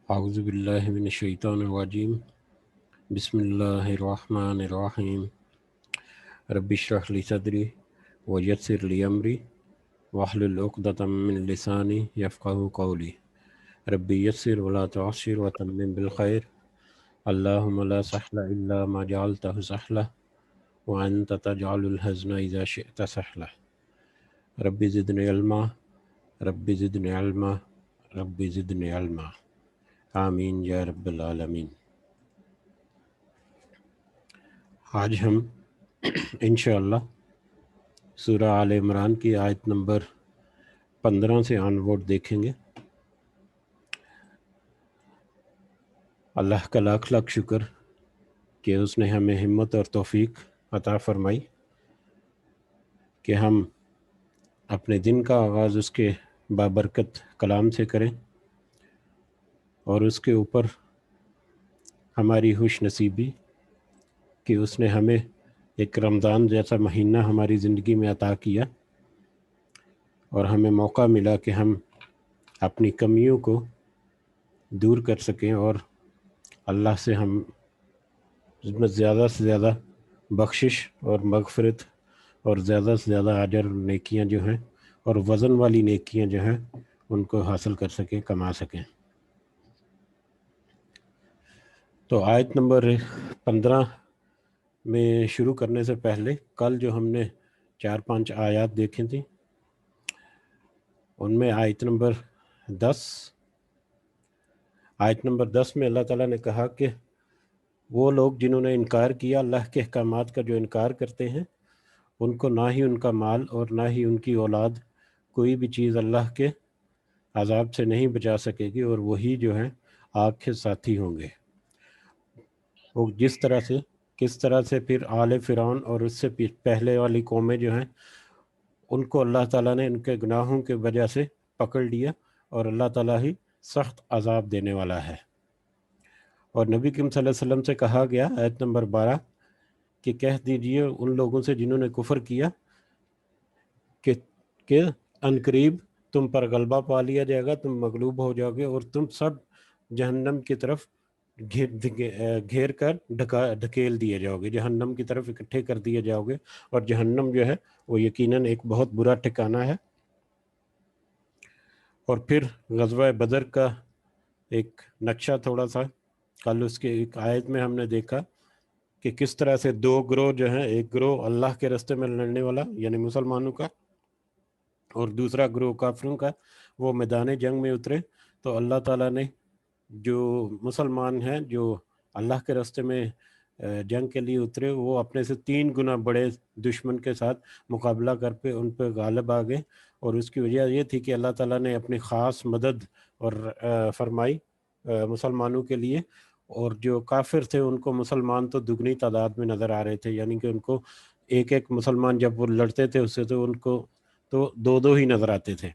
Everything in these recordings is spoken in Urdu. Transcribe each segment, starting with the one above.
اعوذ باللہ من الشیطان الرجیم بسم اللہ الرحمن الرحیم رب اشرح لی صدری ویسر لی امری واحلل عقدۃ من لسانی یفقہوا قولی رب یسر ولا تعسر وتمم بالخیر اللہم لا سہل الا ما جعلتہ سہلا وانت تجعل الحزن اذا شئت سہلا رب زدنی علما رب زدنی علما رب زدنی علما آمین یا رب العالمین۔ آج ہم انشاءاللہ سورہ آل عمران کی آیت نمبر 15 سے آنورڈ دیکھیں گے۔ اللہ کا لاکھ لاکھ شکر کہ اس نے ہمیں ہمت اور توفیق عطا فرمائی کہ ہم اپنے دن کا آغاز اس کے بابرکت کلام سے کریں، اور اس کے اوپر ہماری خوش نصیبی کہ اس نے ہمیں ایک رمضان جیسا مہینہ ہماری زندگی میں عطا کیا، اور ہمیں موقع ملا کہ ہم اپنی کمیوں کو دور کر سکیں اور اللہ سے ہم زیادہ سے زیادہ بخشش اور مغفرت اور زیادہ سے زیادہ اجر نیکیاں جو ہیں اور وزن والی نیکیاں جو ہیں ان کو حاصل کر سکیں، کما سکیں۔ تو آیت نمبر 15 میں شروع کرنے سے پہلے کل جو ہم نے 4-5 آیات دیکھی تھیں، ان میں آیت نمبر 10 میں اللہ تعالیٰ نے کہا کہ وہ لوگ جنہوں نے انکار کیا اللہ کے احکامات کا، جو انکار کرتے ہیں، ان کو نہ ہی ان کا مال اور نہ ہی ان کی اولاد کوئی بھی چیز اللہ کے عذاب سے نہیں بچا سکے گی، اور وہی جو ہیں آگ کے ساتھی ہوں گے۔ وہ کس طرح سے پھر آل فرعون اور اس سے پہلے والی قومیں جو ہیں ان کو اللہ تعالیٰ نے ان کے گناہوں کے وجہ سے پکڑ لیا، اور اللہ تعالیٰ ہی سخت عذاب دینے والا ہے۔ اور نبی کریم صلی اللہ علیہ وسلم سے کہا گیا آیت نمبر 12 کہ کہہ دیجئے ان لوگوں سے جنہوں نے کفر کیا کہ عنقریب تم پر غلبہ پا لیا جائے گا، تم مغلوب ہو جاؤ گے، اور تم سب جہنم کی طرف گھیر کر ڈھکیل دیے جاؤ گے، جہنم کی طرف اکٹھے کر دیے جاؤ گے، اور جہنم جو ہے وہ یقیناً ایک بہت برا ٹھکانہ ہے۔ اور پھر غزوہ بدر کا ایک نقشہ تھوڑا سا کل اس کے ایک آیت میں ہم نے دیکھا کہ کس طرح سے دو گروہ جو ہیں، ایک گروہ اللہ کے راستے میں لڑنے والا یعنی مسلمانوں کا، اور دوسرا گروہ کافروں کا، وہ میدان جنگ میں اترے تو اللہ تعالیٰ نے جو مسلمان ہیں جو اللہ کے راستے میں جنگ کے لیے اترے، وہ اپنے سے 3 گنا بڑے دشمن کے ساتھ مقابلہ کر پہ ان پہ غالب آ گئے، اور اس کی وجہ یہ تھی کہ اللہ تعالیٰ نے اپنی خاص مدد اور فرمائی مسلمانوں کے لیے، اور جو کافر تھے ان کو مسلمان تو دگنی تعداد میں نظر آ رہے تھے، یعنی کہ ان کو ایک مسلمان جب وہ لڑتے تھے اس سے تو ان کو تو 2 ہی نظر آتے تھے۔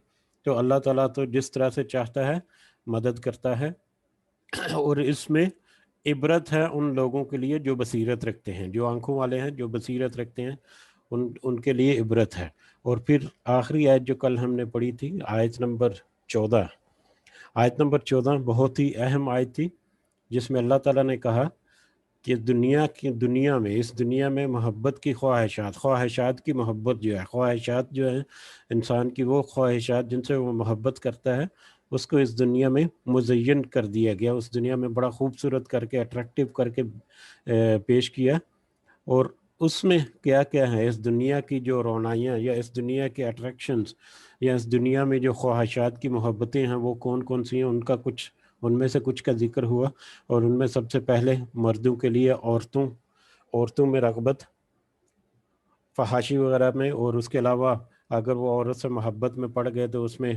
تو اللہ تعالیٰ تو جس طرح سے چاہتا ہے مدد کرتا ہے، اور اس میں عبرت ہے ان لوگوں کے لیے جو بصیرت رکھتے ہیں، جو آنکھوں والے ہیں، جو بصیرت رکھتے ہیں، ان کے لیے عبرت ہے۔ اور پھر آخری آیت جو کل ہم نے پڑھی تھی، آیت نمبر 14 بہت ہی اہم آیت تھی، جس میں اللہ تعالیٰ نے کہا کہ اس دنیا میں محبت کی خواہشات کی محبت جو ہے، خواہشات جو ہیں انسان کی، وہ خواہشات جن سے وہ محبت کرتا ہے، اس کو اس دنیا میں مزین کر دیا گیا، اس دنیا میں بڑا خوبصورت کر کے، اٹریکٹیو کر کے پیش کیا۔ اور اس میں کیا کیا ہے، اس دنیا کی جو رونائیاں یا اس دنیا کے اٹریکشنز یا اس دنیا میں جو خواہشات کی محبتیں ہیں وہ کون کون سی ہیں، ان میں سے کچھ کا ذکر ہوا، اور ان میں سب سے پہلے مردوں کے لیے عورتوں میں رغبت فحاشی وغیرہ میں، اور اس کے علاوہ اگر وہ عورت سے محبت میں پڑ گئے تو اس میں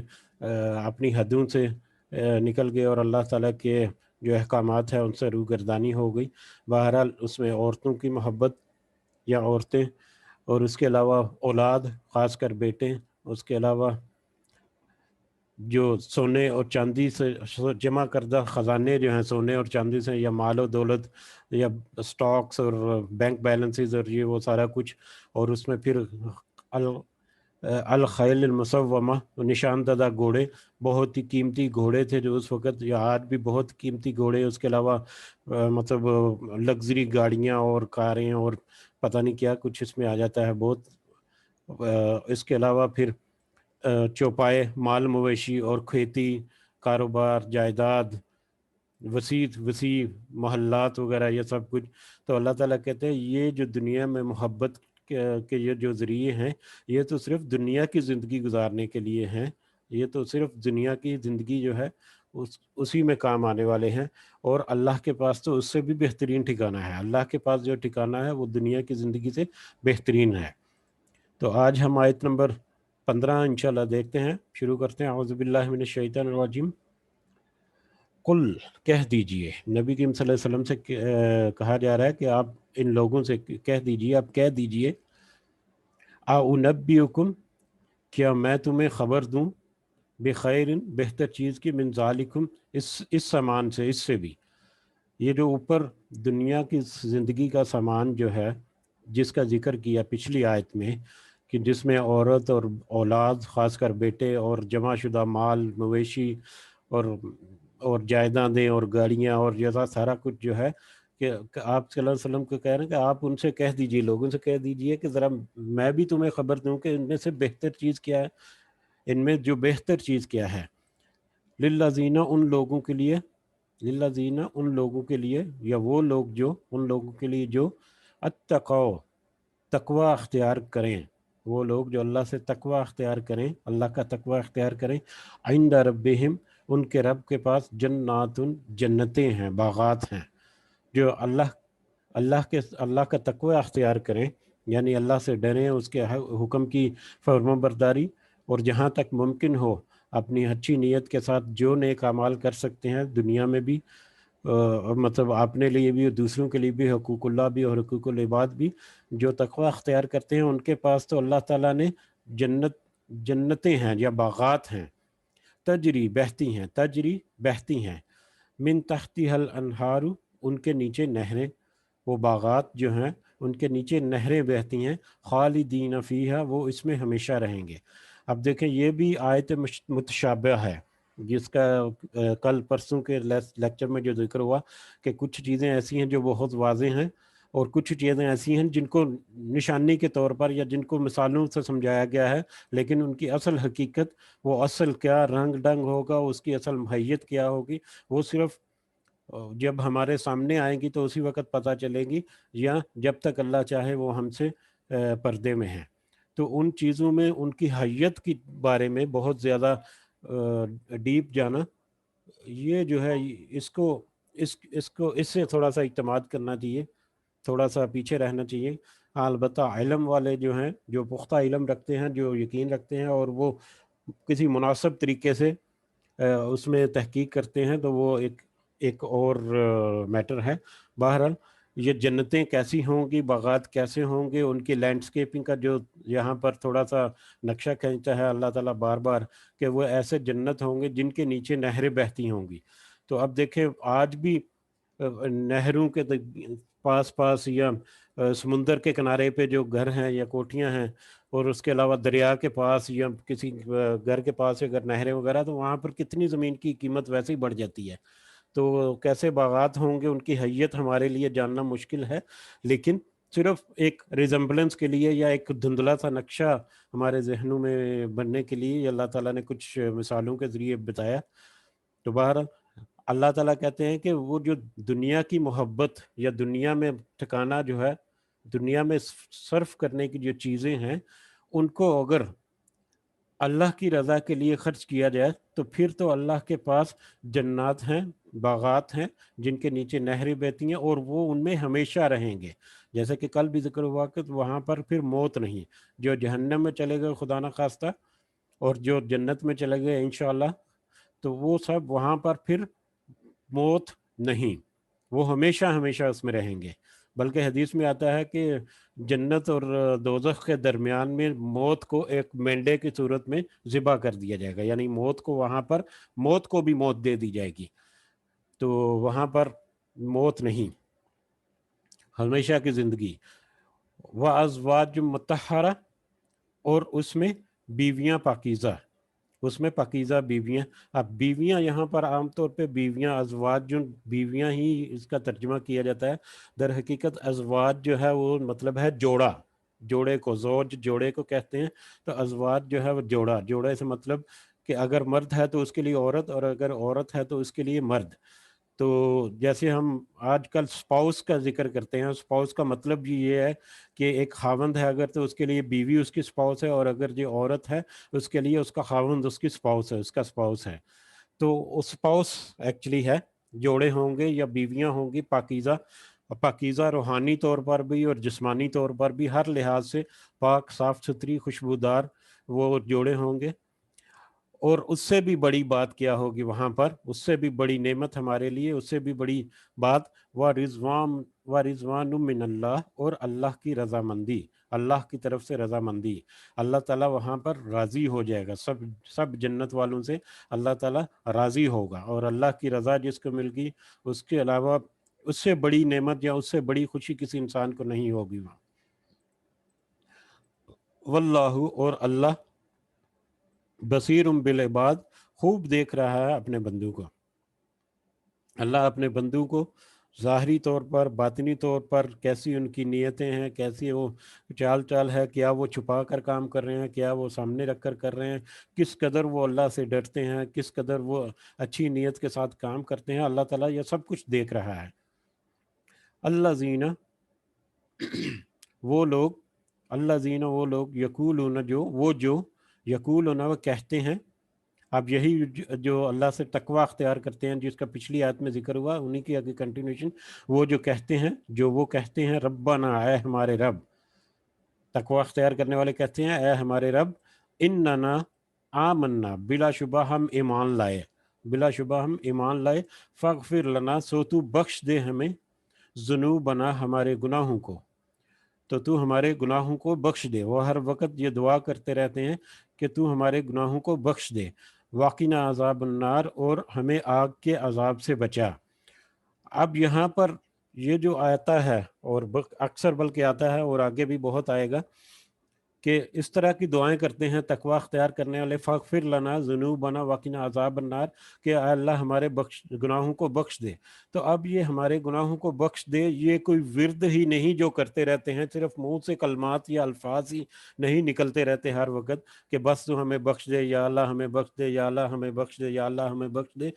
اپنی حدوں سے نکل گئے اور اللہ تعالیٰ کے جو احکامات ہیں ان سے روگردانی ہو گئی۔ بہرحال اس میں عورتوں کی محبت یا عورتیں، اور اس کے علاوہ اولاد، خاص کر بیٹے، اس کے علاوہ جو سونے اور چاندی سے جمع کردہ خزانے جو ہیں سونے اور چاندی سے، یا مال و دولت یا سٹاکس اور بینک بیلنسز اور یہ وہ سارا کچھ، اور اس میں پھر الخیل المسومہ، نشان زدہ گھوڑے، بہت ہی قیمتی گھوڑے تھے جو اس وقت یا آج بھی بہت قیمتی گھوڑے، اس کے علاوہ مطلب لگژری گاڑیاں اور کاریں اور پتہ نہیں کیا کچھ اس میں آ جاتا ہے بہت۔ اس کے علاوہ پھر چوپائے، مال مویشی اور کھیتی، کاروبار، جائیداد، وسیع محلات وغیرہ، یہ سب کچھ۔ تو اللہ تعالیٰ کہتے ہیں یہ جو دنیا میں محبت کے یہ جو ذریعے ہیں، یہ تو صرف دنیا کی زندگی گزارنے کے لیے ہیں، یہ تو صرف دنیا کی زندگی جو ہے اسی میں کام آنے والے ہیں، اور اللہ کے پاس تو اس سے بھی بہترین ٹھکانہ ہے۔ اللہ کے پاس جو ٹھکانہ ہے وہ دنیا کی زندگی سے بہترین ہے۔ تو آج ہم آیت نمبر 15 انشاءاللہ دیکھتے ہیں، شروع کرتے ہیں۔ اعوذ باللہ من الشیطان الرجیم۔ قل، کہہ دیجئے، نبی کریم صلی اللہ علیہ وسلم سے کہا جا رہا ہے کہ آپ ان لوگوں سے کہہ دیجئے، آپ کہہ دیجئے، اُنبئکم، کیا میں تمہیں خبر دوں، بخیر، بہتر چیز کی، من ذالکم، اس سامان سے، اس سے بھی، یہ جو اوپر دنیا کی زندگی کا سامان جو ہے جس کا ذکر کیا پچھلی آیت میں، کہ جس میں عورت اور اولاد، خاص کر بیٹے اور جمع شدہ مال مویشی اور جائیدادیں اور گاڑیاں اور یہ سارا کچھ جو ہے، کہ آپ صلی اللہ علیہ وسلم کو کہہ رہے ہیں کہ آپ ان سے کہہ دیجئے، لوگوں سے کہہ دیجئے کہ ذرا میں بھی تمہیں خبر دوں کہ ان میں سے بہتر چیز کیا ہے، ان میں جو بہتر چیز کیا ہے، للذین، ان لوگوں کے لیے، للذین، ان لوگوں کے لیے، یا وہ لوگ جو، ان لوگوں کے لیے جو اتقوا، تقوی اختیار کریں، وہ لوگ جو اللہ سے تقوی اختیار کریں، اللہ کا تقوی اختیار کریں، عند ربہم، ان کے رب کے پاس، جنات، جنتیں ہیں، باغات ہیں، جو اللہ کا تقوی اختیار کریں، یعنی اللہ سے ڈریں، اس کے حکم کی فرما برداری، اور جہاں تک ممکن ہو اپنی اچھی نیت کے ساتھ جو نیک اعمال کر سکتے ہیں دنیا میں بھی، مطلب اپنے لیے بھی اور دوسروں کے لیے بھی، حقوق اللہ بھی اور حقوق العباد بھی، جو تقوی اختیار کرتے ہیں ان کے پاس تو اللہ تعالیٰ نے جنتیں ہیں یا باغات ہیں، تجری، بہتی ہیں، تجری، بہتی ہیں، من تحتها الانہار، ان کے نیچے نہریں، وہ باغات جو ہیں ان کے نیچے نہریں بہتی ہیں، خالدین فیہا، وہ اس میں ہمیشہ رہیں گے۔ اب دیکھیں یہ بھی آیت متشابہ ہے، جس کا کل پرسوں کے لیکچر میں جو ذکر ہوا کہ کچھ چیزیں ایسی ہیں جو بہت واضح ہیں، اور کچھ چیزیں ایسی ہیں جن کو نشانی کے طور پر یا جن کو مثالوں سے سمجھایا گیا ہے، لیکن ان کی اصل حقیقت، وہ اصل کیا رنگ ڈنگ ہوگا، اس کی اصل ماہیت کیا ہوگی، وہ صرف جب ہمارے سامنے آئیں گی تو اسی وقت پتہ چلے گی، یا جب تک اللہ چاہے وہ ہم سے پردے میں ہیں۔ تو ان چیزوں میں ان کی حیت کے بارے میں بہت زیادہ ڈیپ جانا، یہ جو ہے اس سے تھوڑا سا اعتماد کرنا چاہیے، تھوڑا سا پیچھے رہنا چاہیے۔ ہاں البتہ علم والے جو ہیں، جو پختہ علم رکھتے ہیں، جو یقین رکھتے ہیں، اور وہ کسی مناسب طریقے سے اس میں تحقیق کرتے ہیں، تو وہ ایک اور میٹر ہے۔ بہرحال یہ جنتیں کیسی ہوں گی، باغات کیسے ہوں گے، ان کی لینڈسکیپنگ کا جو یہاں پر تھوڑا سا نقشہ کھینچا ہے اللہ تعالیٰ بار بار، کہ وہ ایسے جنت ہوں گے جن کے نیچے نہریں بہتی ہوں گی۔ تو اب دیکھیں آج بھی نہروں کے پاس یا سمندر کے کنارے پہ جو گھر ہیں یا کوٹھیاں ہیں، اور اس کے علاوہ دریا کے پاس یا کسی گھر کے پاس اگر نہریں وغیرہ، تو وہاں پر کتنی زمین کی قیمت ویسے ہی بڑھ جاتی ہے۔ تو کیسے باغات ہوں گے، ان کی حیت ہمارے لیے جاننا مشکل ہے، لیکن صرف ایک ریزمبلنس کے لیے یا ایک دھندلا سا نقشہ ہمارے ذہنوں میں بننے کے لیے اللہ تعالیٰ نے کچھ مثالوں کے ذریعے بتایا۔ تو بہرحال اللہ تعالیٰ کہتے ہیں کہ وہ جو دنیا کی محبت یا دنیا میں ٹھکانہ جو ہے، دنیا میں صرف کرنے کی جو چیزیں ہیں، ان کو اگر اللہ کی رضا کے لیے خرچ کیا جائے تو پھر تو اللہ کے پاس جنات ہیں، باغات ہیں، جن کے نیچے نہریں بہتی ہیں، اور وہ ان میں ہمیشہ رہیں گے۔ جیسے کہ کل بھی ذکر ہوا کہ وہاں پر پھر موت نہیں، جو جہنم میں چلے گئے خدا نہ خواستہ، اور جو جنت میں چلے گئے انشاءاللہ، تو وہ سب وہاں پر پھر موت نہیں، وہ ہمیشہ ہمیشہ اس میں رہیں گے۔ بلکہ حدیث میں آتا ہے کہ جنت اور دوزخ کے درمیان میں موت کو ایک مینڈے کی صورت میں ذبح کر دیا جائے گا، یعنی موت کو وہاں پر، موت کو بھی موت دے دی جائے گی، تو وہاں پر موت نہیں، ہمیشہ کی زندگی۔ وَأَزْوَاجٌ مُطَہَّرَةٌ، اور اس میں بیویاں پاکیزہ، اس میں پاکیزہ بیویاں. اب بیویاں یہاں پر عام طور پہ بیویاں ازواج، جو بیویاں ہی اس کا ترجمہ کیا جاتا ہے. در حقیقت ازواج جو ہے وہ مطلب ہے جوڑا، جوڑے کو زوج جوڑے کو کہتے ہیں. تو ازواج جو ہے وہ جوڑا، جوڑے سے مطلب کہ اگر مرد ہے تو اس کے لیے عورت، اور اگر عورت ہے تو اس کے لیے مرد. تو جیسے ہم آج کل سپاؤس کا ذکر کرتے ہیں، سپاؤس کا مطلب بھی یہ ہے کہ ایک خاوند ہے اگر تو اس کے لیے بیوی اس کی سپاؤس ہے، اور اگر جو عورت ہے اس کے لیے اس کا خاوند اس کی سپاؤس ہے، اس کا سپاؤس ہے. تو سپاؤس ایکچولی ہے، جوڑے ہوں گے یا بیویاں ہوں گی پاکیزہ. پاکیزہ روحانی طور پر بھی اور جسمانی طور پر بھی، ہر لحاظ سے پاک، صاف ستھری، خوشبودار وہ جوڑے ہوں گے. اور اس سے بھی بڑی بات کیا ہوگی وہاں پر، اس سے بھی بڑی نعمت ہمارے لیے، اس سے بھی بڑی بات وَرِضْوَانٌ مِّنَ اللَّهِ، اور اللہ کی رضامندی، اللہ کی طرف سے رضامندی. اللہ تعالیٰ وہاں پر راضی ہو جائے گا، سب جنت والوں سے اللہ تعالیٰ راضی ہوگا. اور اللہ کی رضا جس کو مل گئی، اس کے علاوہ اس سے بڑی نعمت یا اس سے بڑی خوشی کسی انسان کو نہیں ہوگی وہاں. واللہ، اور اللہ بصیر بالعباد، خوب دیکھ رہا ہے اپنے بندوں کو. اللہ اپنے بندوں کو ظاہری طور پر، باطنی طور پر کیسی ان کی نیتیں ہیں، کیسی وہ چال ہے، کیا وہ چھپا کر کام کر رہے ہیں، کیا وہ سامنے رکھ کر رہے ہیں، کس قدر وہ اللہ سے ڈرتے ہیں، کس قدر وہ اچھی نیت کے ساتھ کام کرتے ہیں. اللہ تعالیٰ یہ سب کچھ دیکھ رہا ہے. الذین، وہ لوگ، الذین وہ لوگ، یقولون جو یقولون وہ کہتے ہیں. اب یہی جو اللہ سے تقوی اختیار کرتے ہیں جس کا پچھلی آیت میں ذکر ہوا، انہی کی آگے کنٹینیوشن. وہ جو کہتے ہیں ربنا، اے ہمارے رب. تقوی اختیار کرنے والے کہتے ہیں اے ہمارے رب، اننا آمنا، بلا شبہ ہم ایمان لائے، بلا شبہ ہم ایمان لائے. فاغفر لنا، سو تو بخش دے ہمیں، ذنوبنا، ہمارے گناہوں کو. تو ہمارے گناہوں کو بخش دے. وہ ہر وقت یہ دعا کرتے رہتے ہیں کہ تو ہمارے گناہوں کو بخش دے. واقنا عذاب النار، اور ہمیں آگ کے عذاب سے بچا. اب یہاں پر یہ جو آتا ہے، اور اکثر بلکہ آتا ہے اور آگے بھی بہت آئے گا، کہ اس طرح کی دعائیں کرتے ہیں تقوی اختیار کرنے والے، فاغفر لنا ذنوبنا وقنا عذاب النار، کہ اے اللہ ہمارے گناہوں کو بخش دے. تو اب یہ ہمارے گناہوں کو بخش دے، یہ کوئی ورد ہی نہیں جو کرتے رہتے ہیں، صرف منہ سے کلمات یا الفاظ ہی نہیں نکلتے رہتے ہر وقت کہ بس تو ہمیں بخش دے، یا اللہ ہمیں بخش دے، یا اللہ ہمیں بخش دے، یا اللہ ہمیں بخش دے.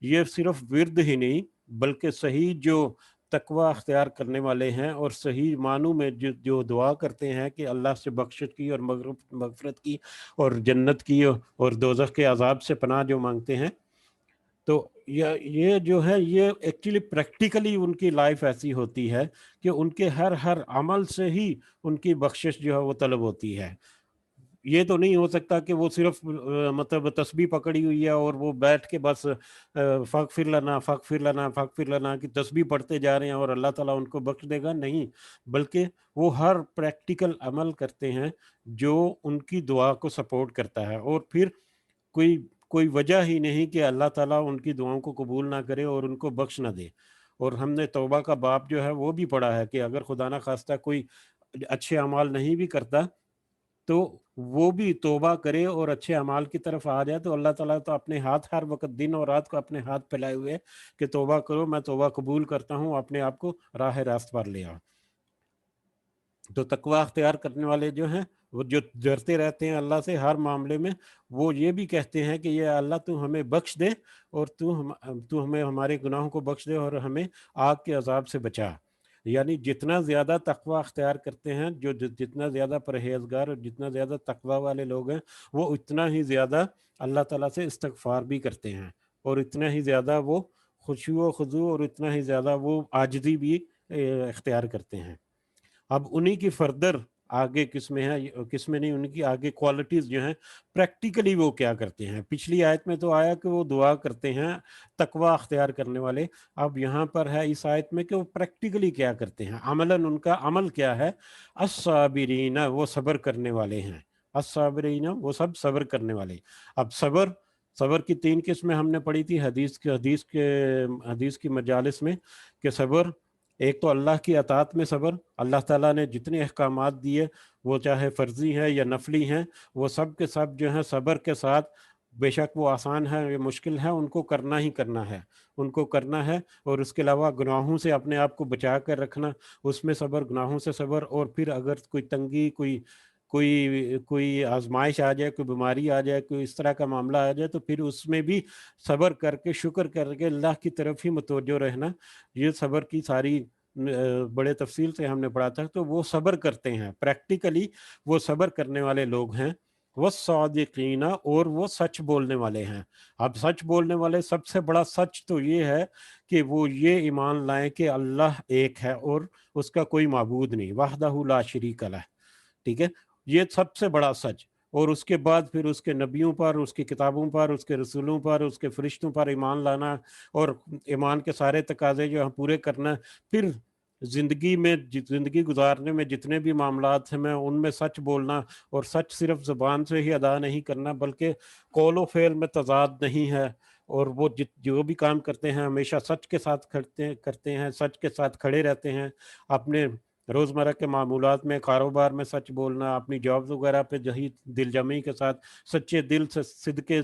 یہ صرف ورد ہی نہیں، بلکہ صحیح جو تقوی اختیار کرنے والے ہیں اور صحیح معنوں میں جو دعا کرتے ہیں کہ اللہ سے بخشش کی اور مغفرت کی اور جنت کی اور دوزخ کے عذاب سے پناہ جو مانگتے ہیں، تو یہ جو ہے یہ ایکچولی پریکٹیکلی ان کی لائف ایسی ہوتی ہے کہ ان کے ہر عمل سے ہی ان کی بخشش جو ہے وہ طلب ہوتی ہے. یہ تو نہیں ہو سکتا کہ وہ صرف مطلب تسبیح پکڑی ہوئی ہے اور وہ بیٹھ کے بس فاغفر لنا فاغفر لنا فاغفر لنا کی تسبیح پڑھتے جا رہے ہیں اور اللہ تعالیٰ ان کو بخش دے گا. نہیں، بلکہ وہ ہر پریکٹیکل عمل کرتے ہیں جو ان کی دعا کو سپورٹ کرتا ہے. اور پھر کوئی وجہ ہی نہیں کہ اللہ تعالیٰ ان کی دعاؤں کو قبول نہ کرے اور ان کو بخش نہ دے. اور ہم نے توبہ کا باب جو ہے وہ بھی پڑھا ہے کہ اگر خدا نہ خواستہ کوئی اچھے اعمال نہیں بھی کرتا تو وہ بھی توبہ کرے اور اچھے اعمال کی طرف آ جائے، تو اللہ تعالیٰ تو اپنے ہاتھ ہر وقت دن اور رات کو اپنے ہاتھ پھیلائے ہوئے کہ توبہ کرو، میں توبہ قبول کرتا ہوں، اپنے آپ کو راہ راست پر لے آؤ. تو تقوی اختیار کرنے والے جو ہیں وہ جو ڈرتے رہتے ہیں اللہ سے ہر معاملے میں، وہ یہ بھی کہتے ہیں کہ یہ اللہ تو ہمیں بخش دے اور تو ہمیں ہمارے گناہوں کو بخش دے اور ہمیں آگ کے عذاب سے بچا. یعنی جتنا زیادہ تقوی اختیار کرتے ہیں، جو جتنا زیادہ پرہیزگار اور جتنا زیادہ تقوی والے لوگ ہیں، وہ اتنا ہی زیادہ اللہ تعالیٰ سے استغفار بھی کرتے ہیں، اور اتنا ہی زیادہ وہ خشوع و خضوع اور اتنا ہی زیادہ وہ عاجزی بھی اختیار کرتے ہیں. اب انہی کی فردر آگے کس میں ہے، کس میں نہیں، ان کی آگے کوالٹیز جو ہیں پریکٹیکلی وہ کیا کرتے ہیں. پچھلی آیت میں تو آیا کہ وہ دعا کرتے ہیں تقوی اختیار کرنے والے. اب یہاں پر ہے اس آیت میں کہ وہ پریکٹیکلی کیا کرتے ہیں، عملاً ان کا عمل کیا ہے. الصابرین، وہ صبر کرنے والے ہیں. الصابرین، وہ سب صبر کرنے والے. اب صبر کی 3 قسمیں ہم نے پڑھی تھی حدیث کی مجالس میں، کہ صبر ایک تو اللہ کی اطاعت میں صبر، اللہ تعالیٰ نے جتنے احکامات دیے وہ چاہے فرضی ہیں یا نفلی ہیں، وہ سب کے سب جو ہیں صبر کے ساتھ، بے شک وہ آسان ہے یا مشکل ہے، ان کو کرنا ہی کرنا ہے، ان کو کرنا ہے۔ اور اس کے علاوہ گناہوں سے اپنے آپ کو بچا کر رکھنا، اس میں صبر، گناہوں سے صبر۔ اور پھر اگر کوئی تنگی، کوئی آزمائش آ جائے، کوئی بیماری آ جائے، کوئی اس طرح کا معاملہ آ جائے، تو پھر اس میں بھی صبر کر کے، شکر کر کے اللہ کی طرف ہی متوجہ رہنا۔ یہ صبر کی ساری بڑے تفصیل سے ہم نے پڑھا تھا۔ تو وہ صبر کرتے ہیں، پریکٹیکلی وہ صبر کرنے والے لوگ ہیں۔ والصادقین، اور وہ سچ بولنے والے ہیں۔ اب سچ بولنے والے، سب سے بڑا سچ تو یہ ہے کہ وہ یہ ایمان لائیں کہ اللہ ایک ہے اور اس کا کوئی معبود نہیں، وحدہ لا شریک لہ، ٹھیک ہے، یہ سب سے بڑا سچ۔ اور اس کے بعد پھر اس کے نبیوں پر، اس کی کتابوں پر، اس کے رسولوں پر، اس کے فرشتوں پر ایمان لانا، اور ایمان کے سارے تقاضے جو ہم پورے کرنا۔ پھر زندگی گزارنے میں جتنے بھی معاملات ہیں، میں ان میں سچ بولنا، اور سچ صرف زبان سے ہی ادا نہیں کرنا بلکہ قول و فعل میں تضاد نہیں ہے، اور وہ جو بھی کام کرتے ہیں ہمیشہ سچ کے ساتھ کرتے ہیں، سچ کے ساتھ کھڑے رہتے ہیں۔ اپنے روزمرہ کے معمولات میں، کاروبار میں سچ بولنا، اپنی جابز وغیرہ پہ جہی دل جمعی کے ساتھ، سچے دل سے، صدقے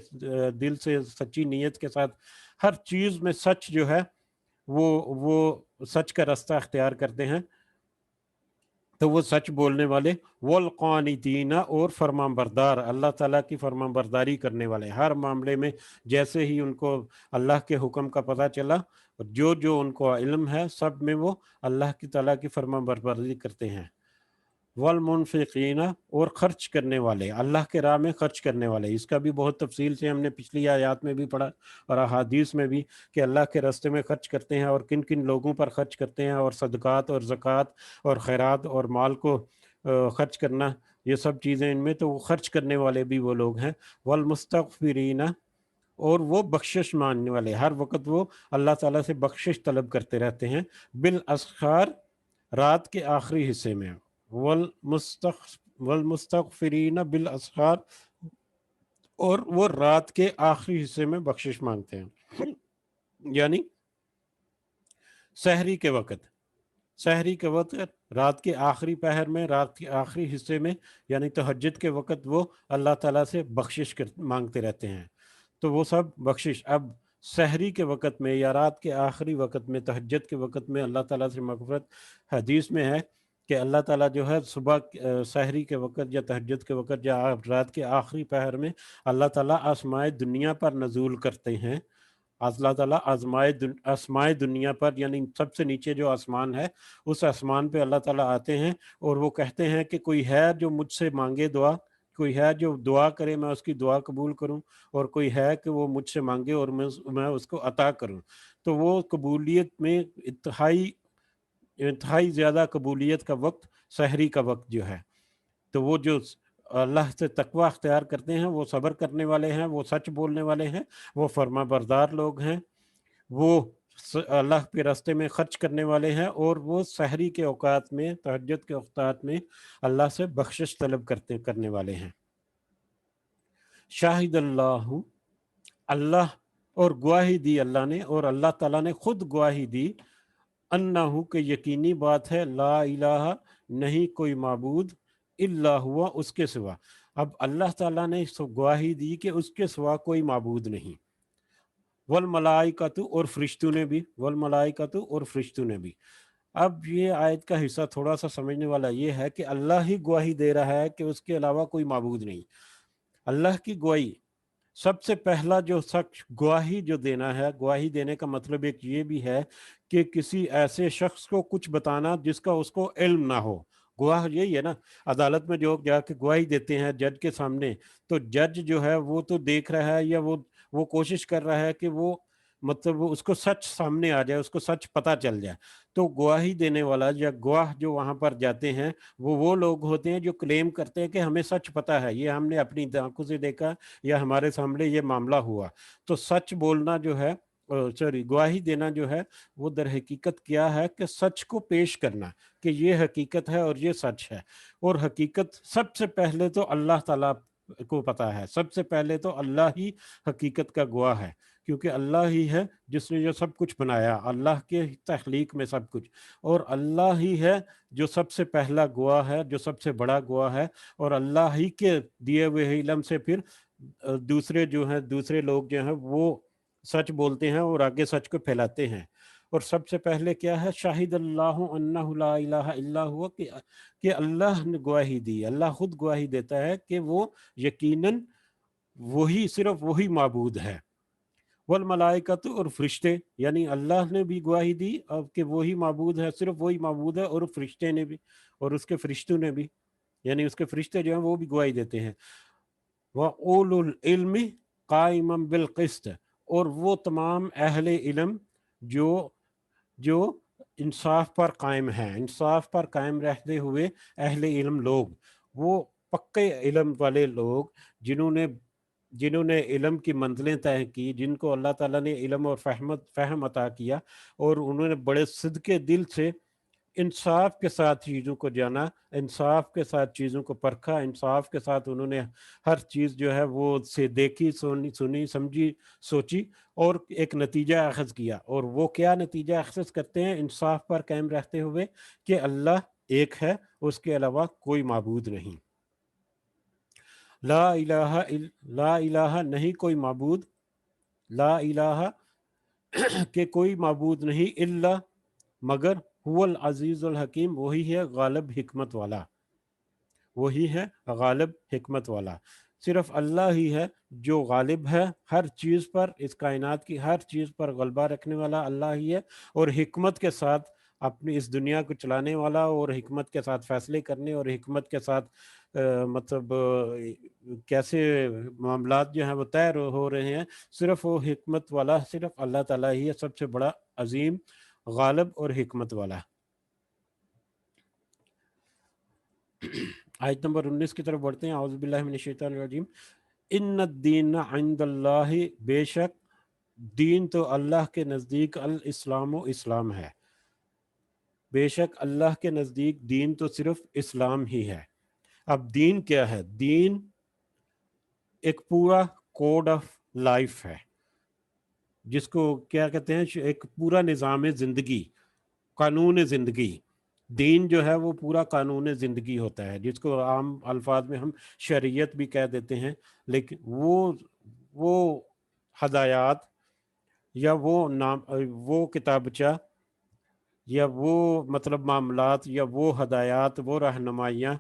دل سے، سچی نیت کے ساتھ، ہر چیز میں سچ جو ہے وہ سچ کا راستہ اختیار کرتے ہیں، تو وہ سچ بولنے والے۔ والقانتین، اور فرمان بردار، اللہ تعالیٰ کی فرمان برداری کرنے والے، ہر معاملے میں جیسے ہی ان کو اللہ کے حکم کا پتہ چلا، جو ان کو علم ہے، سب میں وہ اللہ کی تعالیٰ کی فرمان برداری کرتے ہیں۔ والمنفقین، اور خرچ کرنے والے، اللہ کے راہ میں خرچ کرنے والے۔ اس کا بھی بہت تفصیل سے ہم نے پچھلی آیات میں بھی پڑھا اور احادیث میں بھی، کہ اللہ کے راستے میں خرچ کرتے ہیں اور کن کن لوگوں پر خرچ کرتے ہیں، اور صدقات اور زکوٰۃ اور خیرات اور مال کو خرچ کرنا، یہ سب چیزیں ان میں، تو وہ خرچ کرنے والے بھی وہ لوگ ہیں۔ والمستغفرین، اور وہ بخشش مانگنے والے، ہر وقت وہ اللہ تعالیٰ سے بخشش طلب کرتے رہتے ہیں۔ بالاسحار، رات کے آخری حصے میں۔ والمستغفرین بالاسحار، اور وہ رات کے آخری حصے میں بخشش مانگتے ہیں، یعنی سحری کے وقت، رات کے آخری پہر میں، رات کے آخری حصے میں، یعنی تہجد کے وقت وہ اللہ تعالیٰ سے بخشش مانگتے رہتے ہیں۔ تو وہ سب بخشش، اب سحری کے وقت میں یا رات کے آخری وقت میں، تہجد کے وقت میں اللہ تعالیٰ سے مغفرت، حدیث میں ہے کہ اللہ تعالیٰ جو ہے صبح سحری کے وقت یا تہجد کے وقت یا رات کے آخری پہر میں اللہ تعالیٰ آسمائے دنیا پر نزول کرتے ہیں۔ اللہ تعالیٰ آسمائے دنیا پر، یعنی سب سے نیچے جو آسمان ہے، اس آسمان پہ اللہ تعالیٰ آتے ہیں، اور وہ کہتے ہیں کہ کوئی ہے جو مجھ سے مانگے دعا، کوئی ہے جو دعا کرے میں اس کی دعا قبول کروں، اور کوئی ہے کہ وہ مجھ سے مانگے اور میں اس کو عطا کروں۔ تو وہ قبولیت میں انتہائی زیادہ قبولیت کا وقت سحری کا وقت جو ہے۔ تو وہ جو اللہ سے تقوی اختیار کرتے ہیں، وہ صبر کرنے والے ہیں، وہ سچ بولنے والے ہیں، وہ فرما بردار لوگ ہیں، وہ اللہ کے راستے میں خرچ کرنے والے ہیں، اور وہ سحری کے اوقات میں، تہجد کے اوقات میں اللہ سے بخشش طلب کرنے والے ہیں۔ شاہد اللہ، اور گواہی دی اللہ نے، اور اللہ تعالیٰ نے خود گواہی دی، انہو، کہ یقینی بات ہے، لا الہ، نہیں کوئی معبود، الا ہوا، اس کے سوا۔ اب اللہ تعالیٰ نے گواہی دی کہ اس کے سوا کوئی معبود نہیں۔ والملائکۃ، اور فرشتوں نے بھی۔ اب یہ آیت کا حصہ تھوڑا سا سمجھنے والا یہ ہے کہ اللہ ہی گواہی دے رہا ہے کہ اس کے علاوہ کوئی معبود نہیں۔ اللہ کی گواہی، سب سے پہلا جو شخص گواہی جو دینا ہے، گواہی دینے کا مطلب ایک یہ بھی ہے کہ کسی ایسے شخص کو کچھ بتانا جس کا اس کو علم نہ ہو۔ گواہ یہی ہے نا، عدالت میں جو جا کے گواہی دیتے ہیں جج کے سامنے، تو جج جو ہے وہ تو دیکھ رہا ہے، یا وہ کوشش کر رہا ہے کہ وہ مطلب اس کو سچ سامنے آ جائے، اس کو سچ پتہ چل جائے۔ تو گواہی دینے والا یا گواہ جو وہاں پر جاتے ہیں، وہ لوگ ہوتے ہیں جو کلیم کرتے ہیں کہ ہمیں سچ پتہ ہے، یہ ہم نے اپنی آنکھوں سے دیکھا، یا ہمارے سامنے یہ معاملہ ہوا۔ تو سچ بولنا جو ہے، گواہی دینا جو ہے، وہ در حقیقت کیا ہے کہ سچ کو پیش کرنا، کہ یہ حقیقت ہے اور یہ سچ ہے۔ اور حقیقت سب سے پہلے تو اللہ تعالیٰ کو پتہ ہے، سب سے پہلے تو اللہ ہی حقیقت کا گواہ ہے۔ کیونکہ اللہ ہی ہے جس نے جو سب کچھ بنایا، اللہ کے تخلیق میں سب کچھ، اور اللہ ہی ہے جو سب سے پہلا گواہ ہے، جو سب سے بڑا گواہ ہے، اور اللہ ہی کے دیے ہوئے علم سے پھر دوسرے جو ہیں، دوسرے لوگ جو ہیں وہ سچ بولتے ہیں اور آگے سچ کو پھیلاتے ہیں۔ اور سب سے پہلے کیا ہے؟ شاہد اللہ انہ لا الہ الا ہوا، کہ اللہ نے گواہی دی، اللہ خود گواہی دیتا ہے کہ وہ یقیناً وہی، صرف وہی معبود ہے۔ والملائکۃ، اور فرشتے، یعنی اللہ نے بھی گواہی دی اب کہ وہی معبود ہے، صرف وہی معبود ہے، اور فرشتے نے بھی، اور اس کے فرشتوں نے بھی، یعنی اس کے فرشتے جو ہیں وہ بھی گواہی دیتے ہیں۔ وَأُولُو الْعِلْمِ قَائِمًا بِالْقِسْطِ، اور وہ تمام اہل علم جو انصاف پر قائم ہیں، انصاف پر قائم رہتے ہوئے اہل علم لوگ، وہ پکے علم والے لوگ جنہوں نے علم کی منزلیں طے کی، جن کو اللہ تعالیٰ نے علم اور فہم عطا کیا، اور انہوں نے بڑے صدقے دل سے انصاف کے ساتھ چیزوں کو جانا، انصاف کے ساتھ چیزوں کو پرکھا، انصاف کے ساتھ انہوں نے ہر چیز جو ہے وہ سے دیکھی، سنی، سمجھی، سوچی، اور ایک نتیجہ اخذ کیا۔ اور وہ کیا نتیجہ اخذ کرتے ہیں؟ انصاف پر قائم رہتے ہوئے کہ اللہ ایک ہے، اس کے علاوہ کوئی معبود نہیں۔ لا الہ، نہیں کوئی معبود، لا الہ کہ کوئی معبود نہیں، الا مگر، هو العزیز الحکیم، وہی ہے غالب حکمت والا، وہی ہے غالب حکمت والا۔ صرف اللہ ہی ہے جو غالب ہے ہر چیز پر، اس کائنات کی ہر چیز پر غلبہ رکھنے والا اللہ ہی ہے، اور حکمت کے ساتھ اپنی اس دنیا کو چلانے والا، اور حکمت کے ساتھ فیصلے کرنے، اور حکمت کے ساتھ مطلب کیسے معاملات جو ہیں وہ طے ہو رہے ہیں، صرف وہ حکمت والا صرف اللہ تعالیٰ ہی ہے، سب سے بڑا، عظیم، غالب اور حکمت والا۔ آیت نمبر 19 کی طرف بڑھتے ہیں۔ اعوذ باللہ من الشیطان الرجیم۔ ان الدین عند اللہ، بے شک دین تو اللہ کے نزدیک الاسلام، و اسلام ہے، بے شک اللہ کے نزدیک دین تو صرف اسلام ہی ہے۔ اب دین کیا ہے؟ دین ایک پورا کوڈ آف لائف ہے، جس کو کیا کہتے ہیں؟ ایک پورا نظام زندگی، قانون زندگی۔ دین جو ہے وہ پورا قانون زندگی ہوتا ہے، جس کو عام الفاظ میں ہم شریعت بھی کہہ دیتے ہیں، لیکن وہ ہدایات یا وہ کتابچہ یا وہ مطلب معاملات یا وہ ہدایات، وہ رہنمائیاں،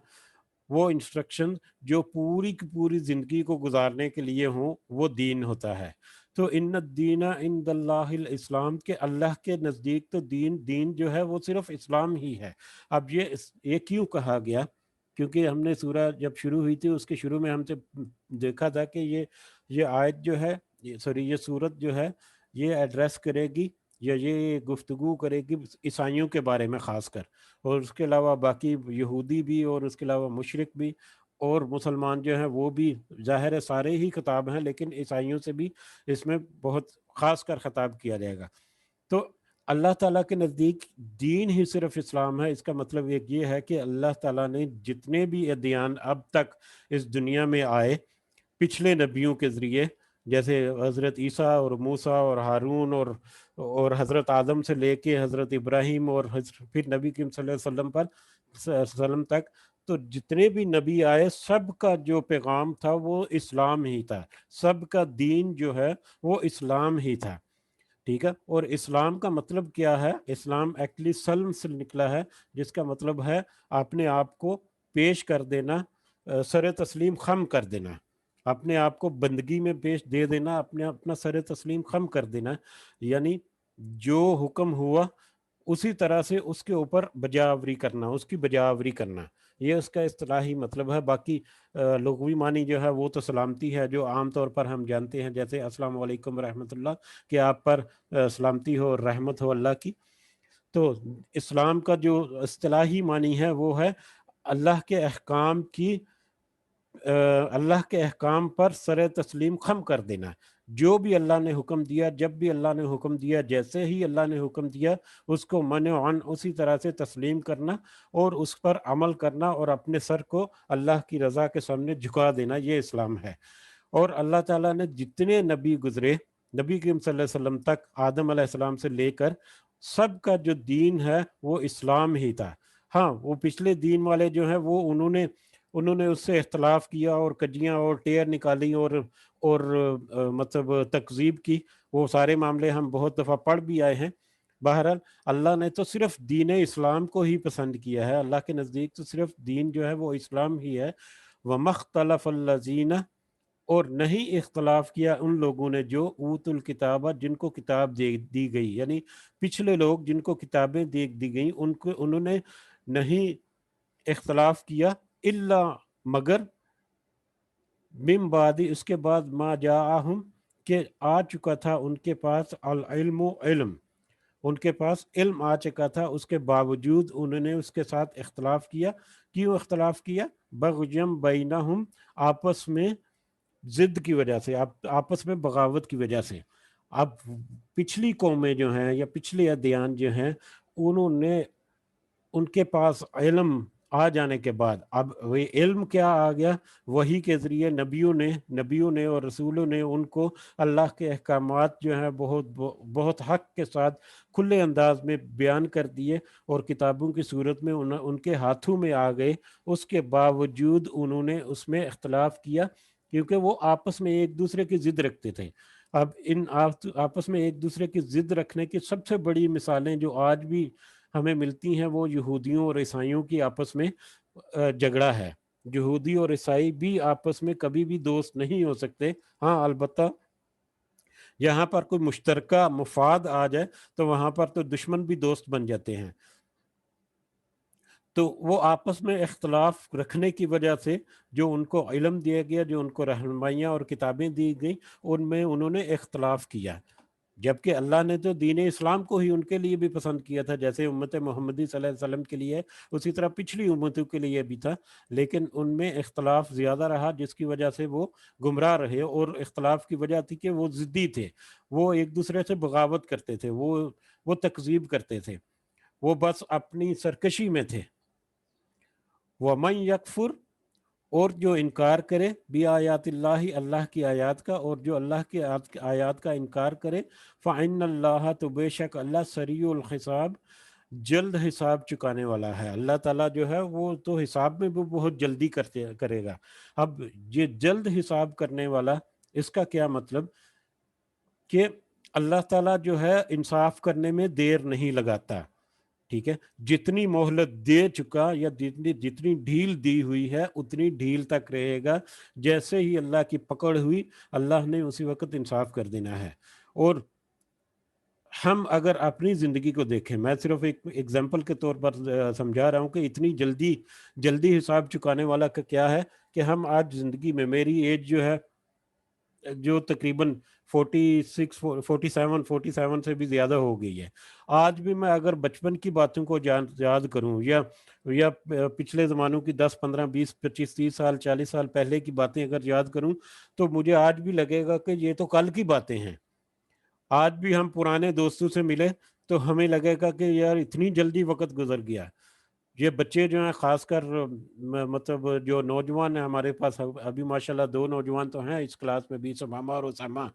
وہ انسٹرکشن جو پوری کی پوری زندگی کو گزارنے کے لیے ہوں، وہ دین ہوتا ہے۔ تو ان الدین عند اللہ الاسلام، کے اللہ کے نزدیک تو دین جو ہے وہ صرف اسلام ہی ہے۔ اب یہ کیوں کہا گیا؟ کیونکہ ہم نے سورہ جب شروع ہوئی تھی، اس کے شروع میں ہم سے دیکھا تھا کہ یہ آیت جو ہے، یہ سورت جو ہے، یہ ایڈریس کرے گی یا یہ گفتگو کرے گی عیسائیوں کے بارے میں خاص کر، اور اس کے علاوہ باقی یہودی بھی، اور اس کے علاوہ مشرک بھی، اور مسلمان جو ہیں وہ بھی، ظاہر ہے سارے ہی خطاب ہیں، لیکن عیسائیوں سے بھی اس میں بہت خاص کر خطاب کیا جائے گا۔ تو اللہ تعالیٰ کے نزدیک دین ہی صرف اسلام ہے۔ اس کا مطلب ایک یہ ہے کہ اللہ تعالیٰ نے جتنے بھی ادیان اب تک اس دنیا میں آئے پچھلے نبیوں کے ذریعے، جیسے حضرت عیسیٰ اور موسیٰ اور ہارون اور حضرت آدم سے لے کے حضرت ابراہیم اور پھر نبی کریم صلی اللہ علیہ وسلم تک، تو جتنے بھی نبی آئے سب کا جو پیغام تھا وہ اسلام ہی تھا، سب کا دین جو ہے وہ اسلام ہی تھا، ٹھیک ہے۔ اور اسلام کا مطلب کیا ہے؟ اسلام ایکچولی سلم سے نکلا ہے، جس کا مطلب ہے اپنے آپ کو پیش کر دینا، سر تسلیم خم کر دینا، اپنے آپ کو بندگی میں پیش دے دینا، اپنا سر تسلیم خم کر دینا، یعنی جو حکم ہوا اسی طرح سے اس کے اوپر بجاوری کرنا، اس کی بجاوری کرنا، یہ اس کا اصطلاحی مطلب ہے۔ باقی لغوی معنی جو ہے وہ تو سلامتی ہے، جو عام طور پر ہم جانتے ہیں، جیسے السلام علیکم ورحمۃ اللہ، کہ آپ پر سلامتی ہو اور رحمت ہو اللہ کی۔ تو اسلام کا جو اصطلاحی معنی ہے وہ ہے اللہ کے احکام پر سر تسلیم خم کر دینا، جو بھی اللہ نے حکم دیا، جب بھی اللہ نے حکم دیا، جیسے ہی اللہ نے حکم دیا، اس کو من و عن اسی طرح سے تسلیم کرنا اور اس پر عمل کرنا، اور اپنے سر کو اللہ کی رضا کے سامنے جھکا دینا، یہ اسلام ہے۔ اور اللہ تعالیٰ نے جتنے نبی گزرے نبی کریم صلی اللہ علیہ وسلم تک، آدم علیہ السلام سے لے کر سب کا جو دین ہے وہ اسلام ہی تھا۔ ہاں وہ پچھلے دین والے جو ہیں وہ انہوں نے اس سے اختلاف کیا اور کجیاں اور ٹیر نکالی اور مطلب تکذیب کی، وہ سارے معاملے ہم بہت دفعہ پڑھ بھی آئے ہیں۔ بہرحال اللہ نے تو صرف دین اسلام کو ہی پسند کیا ہے، اللہ کے نزدیک تو صرف دین جو ہے وہ اسلام ہی ہے۔ وَمَا اخْتَلَفَ الَّذِينَ، اور نہیں اختلاف کیا ان لوگوں نے جو اوت الکتابہ، جن کو کتاب دی گئی، یعنی پچھلے لوگ جن کو کتابیں دی گئیں انہوں نے نہیں اختلاف کیا، الا مگر من بعد، اس کے بعد ما جاءہم، کہ آ چکا تھا ان کے پاس العلم، علم، ان کے پاس علم آ چکا تھا، اس کے باوجود انہوں نے اس کے ساتھ اختلاف کیا۔ کیوں اختلاف کیا؟ بغیم بینہم، آپس میں ضد کی وجہ سے، آپس میں بغاوت کی وجہ سے۔ اب پچھلی قومیں جو ہیں یا پچھلے ادیان جو ہیں، انہوں نے ان کے پاس علم آ جانے کے بعد، اب وہ علم کیا آ گیا؟ وحی کے ذریعے نبیوں نے اور رسولوں نے ان کو اللہ کے احکامات جو ہیں بہت حق کے ساتھ کھلے انداز میں بیان کر دیے، اور کتابوں کی صورت میں ان کے ہاتھوں میں آ گئے۔ اس کے باوجود انہوں نے اس میں اختلاف کیا، کیونکہ وہ آپس میں ایک دوسرے کی ضد رکھتے تھے۔ اب ان آپس میں ایک دوسرے کی ضد رکھنے کی سب سے بڑی مثالیں جو آج بھی ہمیں ملتی ہیں وہ یہودیوں اور عیسائیوں کی آپس میں جھگڑا ہے۔ یہودی اور عیسائی بھی آپس میں کبھی بھی دوست نہیں ہو سکتے۔ ہاں البتہ یہاں پر کوئی مشترکہ مفاد آ جائے تو وہاں پر تو دشمن بھی دوست بن جاتے ہیں۔ تو وہ آپس میں اختلاف رکھنے کی وجہ سے جو ان کو علم دیا گیا، جو ان کو رہنمائیاں اور کتابیں دی گئیں، ان میں انہوں نے اختلاف کیا، جبکہ اللہ نے تو دین اسلام کو ہی ان کے لیے بھی پسند کیا تھا، جیسے امت محمدی صلی اللہ علیہ وسلم کے لیے، اسی طرح پچھلی امتوں کے لیے بھی تھا، لیکن ان میں اختلاف زیادہ رہا، جس کی وجہ سے وہ گمراہ رہے۔ اور اختلاف کی وجہ تھی کہ وہ ضدی تھے، وہ ایک دوسرے سے بغاوت کرتے تھے، وہ تکذیب کرتے تھے، وہ بس اپنی سرکشی میں تھے۔ وَمَن يَكْفُرْ، اور جو انکار کرے بھی آیات اللہ، اللہ کی آیات کا، اور جو اللہ کی آیات کا انکار کرے، فَإِنَّ اللَّهَ، تو بے شک اللہ سریع الحساب، جلد حساب چکانے والا ہے۔ اللہ تعالیٰ جو ہے وہ تو حساب میں بھی بہت جلدی کرے گا۔ اب یہ جلد حساب کرنے والا، اس کا کیا مطلب؟ کہ اللہ تعالیٰ جو ہے انصاف کرنے میں دیر نہیں لگاتا، ٹھیک ہے؟ جتنی مہلت دے چکا یا جتنی ڈھیل دی ہوئی ہے اتنی ڈھیل تک رہے گا، جیسے ہی اللہ کی پکڑ ہوئی اللہ نے اسی وقت انصاف کر دینا ہے۔ اور ہم اگر اپنی زندگی کو دیکھیں، میں صرف ایک ایگزامپل کے طور پر سمجھا رہا ہوں کہ اتنی جلدی حساب چکانے والا کا کیا ہے، کہ ہم آج زندگی میں، میری ایج جو ہے جو تقریباً 47 سے بھی زیادہ ہو گئی ہے، آج بھی میں اگر بچپن کی باتوں کو یاد کروں یا پچھلے زمانوں کی 10 15 20 25 30 سال 40 سال پہلے کی باتیں اگر یاد کروں، تو مجھے آج بھی لگے گا کہ یہ تو کل کی باتیں ہیں۔ آج بھی ہم پرانے دوستوں سے ملے تو ہمیں لگے گا کہ یار اتنی جلدی وقت گزر گیا۔ یہ بچے جو ہیں، خاص کر مطلب جو نوجوان ہیں ہمارے پاس، ابھی ماشاءاللہ 2 نوجوان تو ہیں اس کلاس میں بھی، سماما اور اسامہ،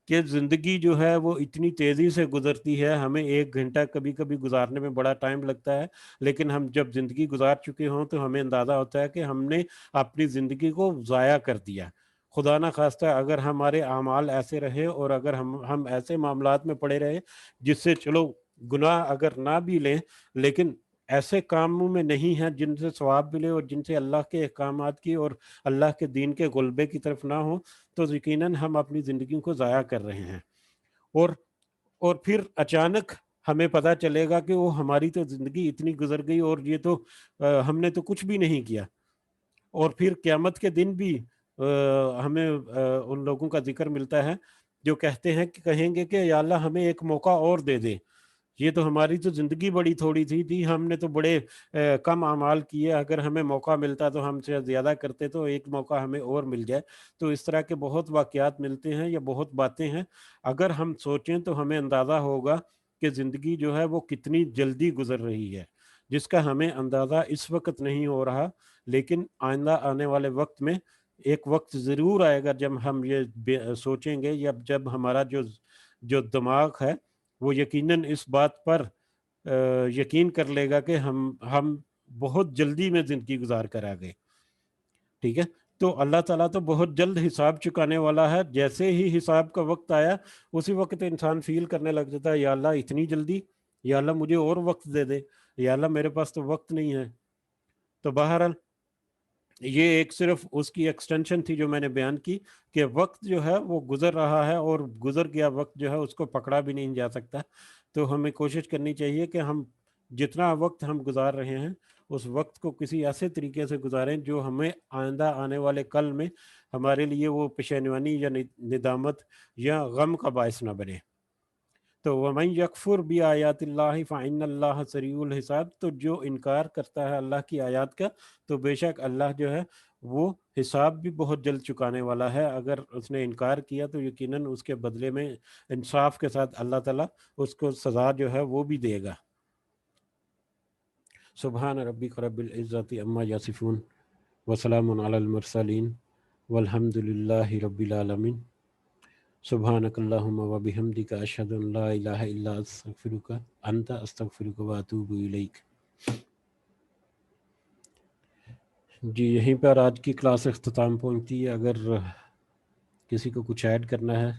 کہ زندگی جو ہے وہ اتنی تیزی سے گزرتی ہے، ہمیں 1 گھنٹہ کبھی کبھی گزارنے میں بڑا ٹائم لگتا ہے، لیکن ہم جب زندگی گزار چکے ہوں تو ہمیں اندازہ ہوتا ہے کہ ہم نے اپنی زندگی کو ضائع کر دیا۔ خدا نہ خواستہ اگر ہمارے اعمال ایسے رہے اور اگر ہم ایسے معاملات میں پڑے رہے جس سے چلو گناہ اگر نہ بھی لیں، لیکن ایسے کاموں میں نہیں ہیں جن سے ثواب ملے اور جن سے اللہ کے احکامات کی اور اللہ کے دین کے غلبے کی طرف نہ ہو، تو یقیناً ہم اپنی زندگی کو ضائع کر رہے ہیں۔ اور پھر اچانک ہمیں پتہ چلے گا کہ وہ ہماری تو زندگی اتنی گزر گئی اور یہ تو ہم نے تو کچھ بھی نہیں کیا۔ اور پھر قیامت کے دن بھی ہمیں ان لوگوں کا ذکر ملتا ہے جو کہیں گے کہ یا اللہ ہمیں ایک موقع اور دے دے، یہ تو ہماری تو زندگی بڑی تھوڑی تھی، ہم نے تو بڑے کم اعمال کیے، اگر ہمیں موقع ملتا تو ہم سے زیادہ کرتے، تو ایک موقع ہمیں اور مل جائے۔ تو اس طرح کے بہت واقعات ملتے ہیں یا بہت باتیں ہیں، اگر ہم سوچیں تو ہمیں اندازہ ہوگا کہ زندگی جو ہے وہ کتنی جلدی گزر رہی ہے، جس کا ہمیں اندازہ اس وقت نہیں ہو رہا، لیکن آئندہ آنے والے وقت میں ایک وقت ضرور آئے گا جب ہم یہ سوچیں گے، یا جب ہمارا جو دماغ ہے وہ یقیناً اس بات پر یقین کر لے گا کہ ہم بہت جلدی میں زندگی گزار کر آ گئے، ٹھیک ہے۔ تو اللہ تعالیٰ تو بہت جلد حساب چکانے والا ہے، جیسے ہی حساب کا وقت آیا اسی وقت انسان فیل کرنے لگ جاتا ہے، یا اللہ اتنی جلدی، یا اللہ مجھے اور وقت دے دے، یا اللہ میرے پاس تو وقت نہیں ہے۔ تو بہرحال یہ ایک صرف اس کی ایکسٹینشن تھی جو میں نے بیان کی، کہ وقت جو ہے وہ گزر رہا ہے، اور گزر گیا وقت جو ہے اس کو پکڑا بھی نہیں جا سکتا۔ تو ہمیں کوشش کرنی چاہیے کہ ہم جتنا وقت ہم گزار رہے ہیں اس وقت کو کسی ایسے طریقے سے گزاریں جو ہمیں آئندہ آنے والے کل میں ہمارے لیے وہ پشیمانی یا ندامت یا غم کا باعث نہ بنے۔ تو وَمَن يَكْفُرْ بِآيَاتِ اللَّهِ فَإِنَّ اللَّهَ سَرِيعُ الْحِسَاب، تو جو انکار کرتا ہے اللہ کی آیات کا تو بے شک اللہ جو ہے وہ حساب بھی بہت جلد چکانے والا ہے۔ اگر اس نے انکار کیا تو یقیناً اس کے بدلے میں انصاف کے ساتھ اللہ تعالیٰ اس کو سزا جو ہے وہ بھی دے گا۔ سبحان ربک رب العزت عما یصفون وسلام علی المرسلین والحمد للہ رب العالمین۔ سبحانک اللہم و بحمدک اشہد ان لا الہ الا انت استغفرک و اتوب الیک۔ جی یہیں پر آج کی کلاس اختتام پہنچتی ہے۔ اگر کسی کو کچھ ایڈ کرنا ہے۔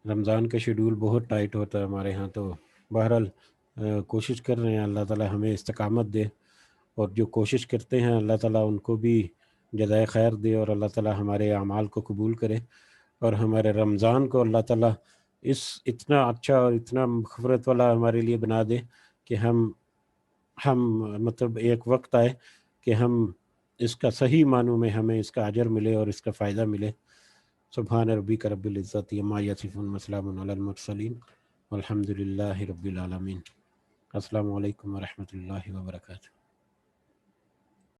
رمضان کا شیڈول بہت ٹائٹ ہوتا ہے ہمارے ہاں، تو بہرحال کوشش کر رہے ہیں اللہ تعالیٰ ہمیں استقامت دے، اور جو کوشش کرتے ہیں اللہ تعالیٰ ان کو بھی جزائے خیر دے، اور اللہ تعالیٰ ہمارے اعمال کو قبول کرے، اور ہمارے رمضان کو اللہ تعالیٰ اتنا اچھا اور اتنا مغفرت والا ہمارے لیے بنا دے کہ ہم مطلب ایک وقت آئے کہ ہم اس کا صحیح معنوں میں ہمیں اس کا اجر ملے اور اس کا فائدہ ملے۔ سبحان ربک رب العزت عما یصفون وسلام علی المرسلین والحمد للہ رب العالمین۔ السلام علیکم ورحمۃ اللہ وبرکاتہ۔